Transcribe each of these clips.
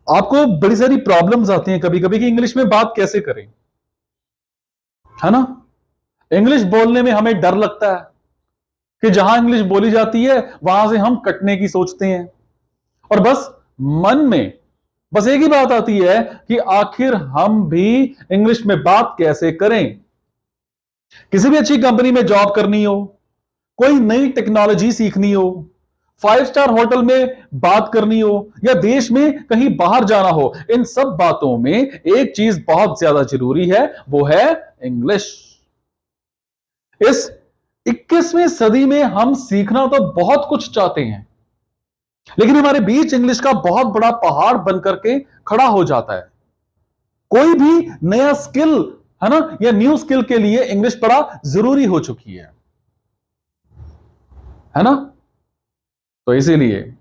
आपको बड़ी सारी प्रॉब्लम्स आती हैं कभी कभी कि इंग्लिश में बात कैसे करें, है ना। इंग्लिश बोलने में हमें डर लगता है कि जहां इंग्लिश बोली जाती है वहां से हम कटने की सोचते हैं, और बस मन में बस एक ही बात आती है कि आखिर हम भी इंग्लिश में बात कैसे करें। किसी भी अच्छी कंपनी में जॉब करनी हो, कोई नई टेक्नोलॉजी सीखनी हो, 5 स्टार होटल में बात करनी हो, या देश में कहीं बाहर जाना हो, इन सब बातों में एक चीज बहुत ज्यादा जरूरी है, वो है इंग्लिश। इस 21वीं सदी में हम सीखना तो बहुत कुछ चाहते हैं, लेकिन हमारे बीच इंग्लिश का बहुत बड़ा पहाड़ बनकर के खड़ा हो जाता है। कोई भी नया स्किल, है ना, या न्यू स्किल के लिए इंग्लिश बड़ा जरूरी हो चुकी है ना। तो इसीलिए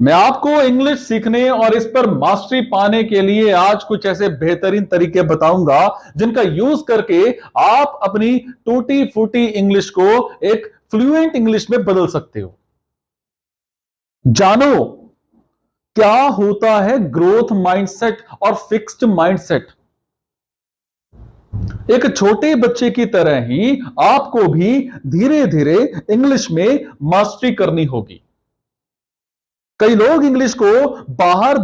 मैं आपको इंग्लिश सीखने और इस पर मास्टरी पाने के लिए आज कुछ ऐसे बेहतरीन तरीके बताऊंगा जिनका यूज करके आप अपनी टूटी फूटी इंग्लिश को एक फ्लुएंट इंग्लिश में बदल सकते हो। जानो क्या होता है ग्रोथ माइंडसेट और फिक्स्ड माइंडसेट। एक छोटे बच्चे की तरह ही आपको भी धीरे धीरे इंग्लिश में मास्टरी करनी होगी। कई लोग इंग्लिश को बाहर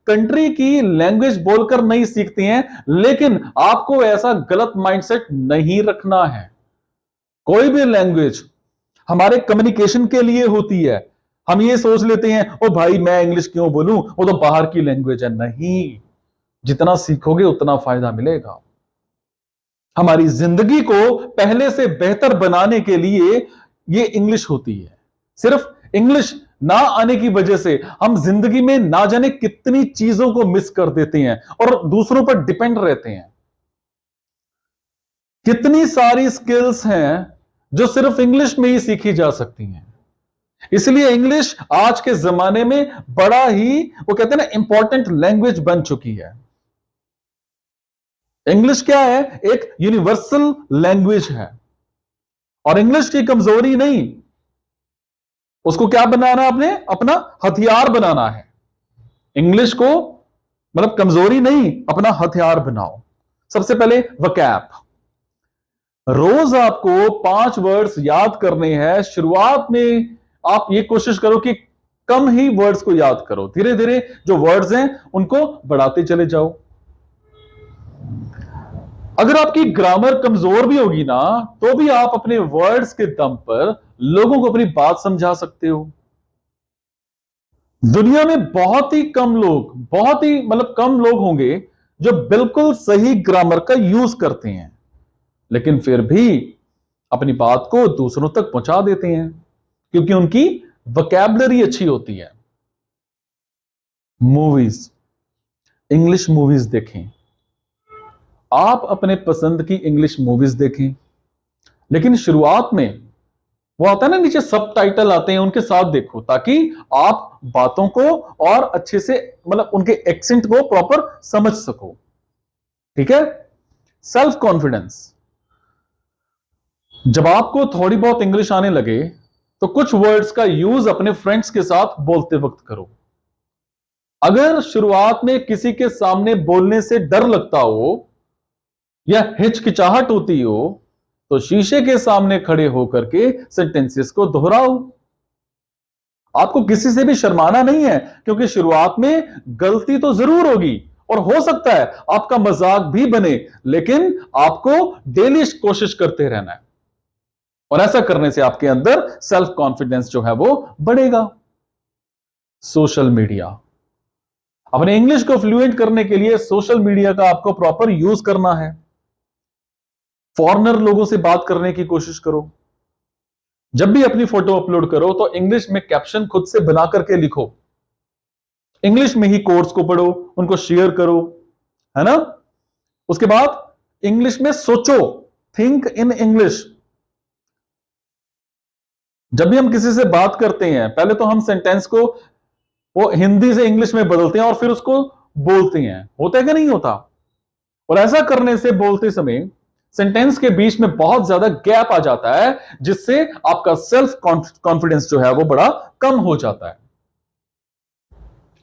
कंट्री की लैंग्वेज बोलकर नहीं सीखते हैं, लेकिन आपको ऐसा गलत माइंडसेट नहीं रखना है। कोई भी लैंग्वेज हमारे कम्युनिकेशन के लिए होती है। हम ये सोच लेते हैं ओ भाई मैं इंग्लिश क्यों बोलूं, वो तो बाहर की लैंग्वेज है। नहीं, जितना सीखोगे उतना फायदा मिलेगा। हमारी जिंदगी को पहले से बेहतर बनाने के लिए ये इंग्लिश होती है। सिर्फ इंग्लिश ना आने की वजह से हम जिंदगी में ना जाने कितनी चीजों को मिस कर देते हैं और दूसरों पर डिपेंड रहते हैं। कितनी सारी स्किल्स हैं जो सिर्फ इंग्लिश में ही सीखी जा सकती हैं। इसलिए इंग्लिश आज के जमाने में बड़ा ही, वो कहते हैं ना, इंपॉर्टेंट लैंग्वेज बन चुकी है। इंग्लिश क्या है? एक यूनिवर्सल लैंग्वेज है, और इंग्लिश की कमजोरी नहीं, उसको क्या बनाना है? आपने अपना हथियार बनाना है। इंग्लिश को मतलब कमजोरी नहीं, अपना हथियार बनाओ। सबसे पहले वकैब। रोज आपको 5 वर्ड्स याद करने हैं। शुरुआत में आप ये कोशिश करो कि कम ही वर्ड्स को याद करो, धीरे धीरे जो वर्ड्स हैं उनको बढ़ाते चले जाओ। अगर आपकी ग्रामर कमजोर भी होगी ना, तो भी आप अपने वर्ड्स के दम पर लोगों को अपनी बात समझा सकते हो। दुनिया में बहुत ही कम लोग, बहुत ही मतलब कम लोग होंगे जो बिल्कुल सही ग्रामर का यूज करते हैं, लेकिन फिर भी अपनी बात को दूसरों तक पहुंचा देते हैं क्योंकि उनकी वोकैबुलरी अच्छी होती है। मूवीज, इंग्लिश मूवीज देखें। आप अपने पसंद की इंग्लिश मूवीज देखें, लेकिन शुरुआत में वो आता है ना, नीचे सब टाइटल आते हैं, उनके साथ देखो, ताकि आप बातों को और अच्छे से, मतलब उनके एक्सेंट को प्रॉपर समझ सको। ठीक है। Self confidence. जब आपको थोड़ी बहुत इंग्लिश आने लगे तो कुछ वर्ड्स का यूज अपने फ्रेंड्स के साथ बोलते वक्त करो। अगर शुरुआत में किसी के सामने बोलने से डर लगता हो या हिचकिचाहट होती हो, तो शीशे के सामने खड़े होकर के सेंटेंसेस को दोहराओ। आपको किसी से भी शर्माना नहीं है, क्योंकि शुरुआत में गलती तो जरूर होगी और हो सकता है आपका मजाक भी बने, लेकिन आपको डेली कोशिश करते रहना है, और ऐसा करने से आपके अंदर सेल्फ कॉन्फिडेंस जो है वो बढ़ेगा। Social media. अपने इंग्लिश को फ्लुएंट करने के लिए सोशल मीडिया का आपको प्रॉपर यूज करना है। फॉरेनर लोगों से बात करने की कोशिश करो। जब भी अपनी फोटो अपलोड करो तो इंग्लिश में कैप्शन खुद से बना करके लिखो। इंग्लिश में ही कोट्स को पढ़ो, उनको शेयर करो, है ना। उसके बाद इंग्लिश में सोचो, थिंक इन इंग्लिश। जब भी हम किसी से बात करते हैं, पहले तो हम सेंटेंस को वो हिंदी से इंग्लिश में बदलते हैं और फिर उसको बोलते हैं। होता है कि नहीं होता? और ऐसा करने से बोलते समय सेंटेंस के बीच में बहुत ज्यादा गैप आ जाता है, जिससे आपका सेल्फ कॉन्फिडेंस जो है वो बड़ा कम हो जाता है।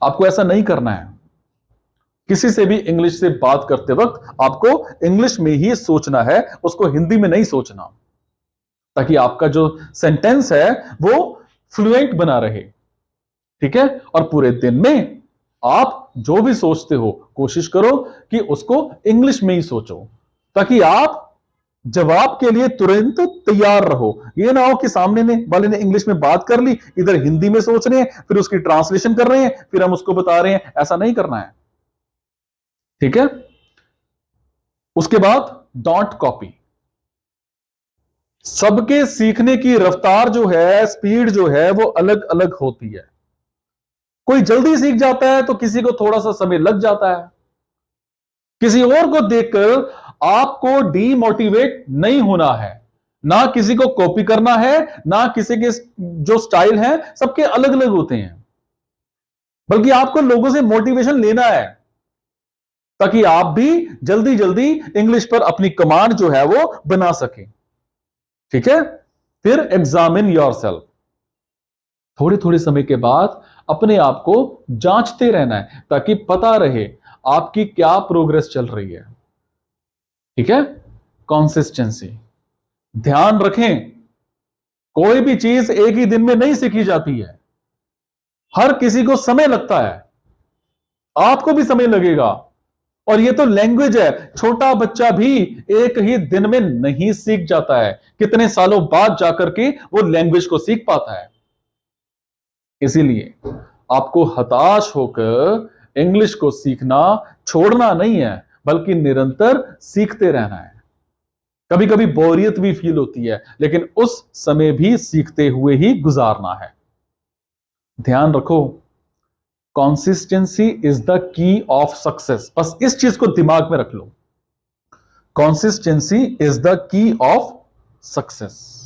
आपको ऐसा नहीं करना है। किसी से भी इंग्लिश से बात करते वक्त आपको इंग्लिश में ही सोचना है, उसको हिंदी में नहीं सोचना, ताकि आपका जो सेंटेंस है वो फ्लुएंट बना रहे। ठीक है? और पूरे दिन में आप जो भी सोचते हो कोशिश करो कि उसको इंग्लिश में ही सोचो, ताकि आप जवाब के लिए तुरंत तैयार रहो। ये ना हो कि सामने वाले ने इंग्लिश में बात कर ली, इधर हिंदी में सोच रहे हैं, फिर उसकी ट्रांसलेशन कर रहे हैं, फिर हम उसको बता रहे हैं। ऐसा नहीं करना है। ठीक है? उसके बाद डोंट कॉपी। सबके सीखने की रफ्तार जो है, स्पीड जो है, वो अलग अलग होती है। कोई जल्दी सीख जाता है तो किसी को थोड़ा सा समय लग जाता है। किसी और को देखकर आपको डीमोटिवेट नहीं होना है, ना किसी को कॉपी करना है, ना किसी के जो स्टाइल है सबके अलग अलग होते हैं, बल्कि आपको लोगों से मोटिवेशन लेना है, ताकि आप भी जल्दी जल्दी इंग्लिश पर अपनी कमांड जो है वो बना सकें। ठीक है? फिर एग्जामिन योरसेल्फ। थोड़े थोड़े समय के बाद अपने आप को जांचते रहना है, ताकि पता रहे आपकी क्या प्रोग्रेस चल रही है। ठीक है? कंसिस्टेंसी। ध्यान रखें, कोई भी चीज एक ही दिन में नहीं सीखी जाती है। हर किसी को समय लगता है, आपको भी समय लगेगा। और ये तो लैंग्वेज है, छोटा बच्चा भी एक ही दिन में नहीं सीख जाता है, कितने सालों बाद जाकर के वो लैंग्वेज को सीख पाता है। इसीलिए आपको हताश होकर इंग्लिश को सीखना छोड़ना नहीं है, बल्कि निरंतर सीखते रहना है। कभी कभी बोरियत भी फील होती है, लेकिन उस समय भी सीखते हुए ही गुजारना है। ध्यान रखो, consistency is the key of success. बस इस चीज को दिमाग में रख लो, consistency is the key of success.